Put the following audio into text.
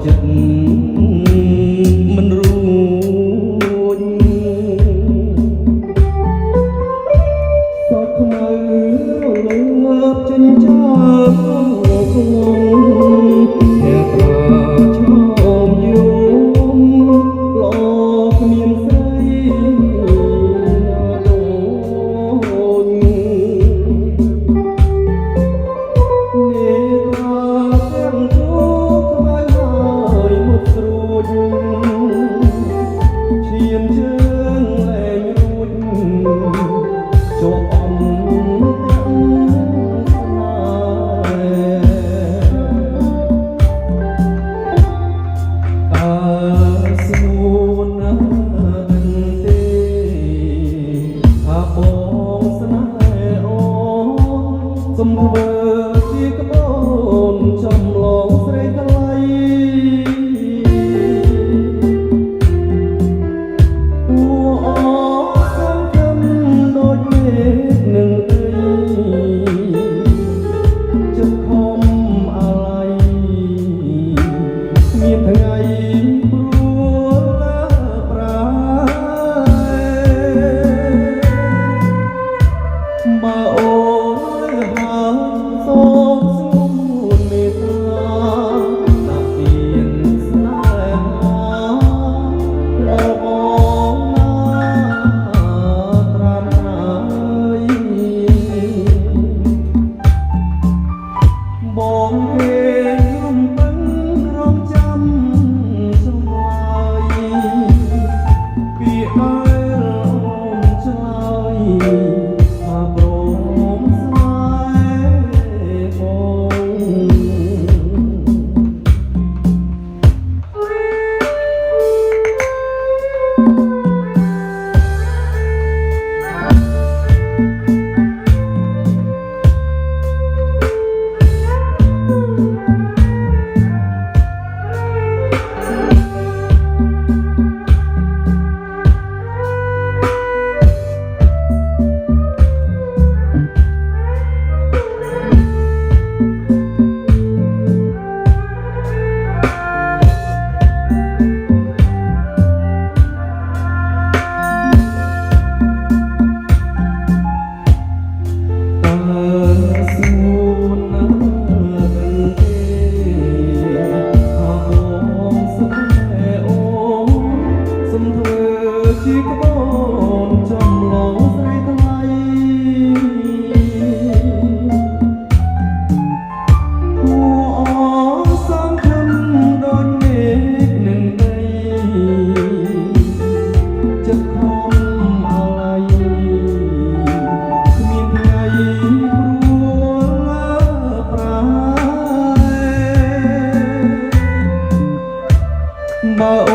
ចិត្តមិនរួចសោកខ្មៅរលត់ចិញ្ចើក្នុងแค่ตราชอบយំល្អគ្មានស្រីណាដូចនេតាទាំងទូក្បែរហើយមុតស្រួចឈាមជើងលែងរួចជាប់អំទាំងស្នេហ៍ស្មួនណាស់ទេថាបងស្នេហ៍អូនសុំធ្វើជាក្បូនចំឡងស្រីថ្លៃអូអសង្ឃឹមដូចមេឃនឹងអីចិត្តខំអាឡ័យមានថ្ងៃព្រួលប្រាបើអូនហើយសូមស្ងួនមេត្តាដាក់ពៀនស្នេហារបស់ណាត្រាំហើយបងគេរំពឹងរំចាំឆ្លើយពាក្យដែលអូនឆ្លើយថាព្រមស្នេហ៍បងជាក្បូនចំឡងស្រីថ្លៃគួរអសង្ឃឹមដូចមេឃនឹងដីចិត្តខំអាឡ័យគ្មានថ្ងៃព្រួលប្រាបើ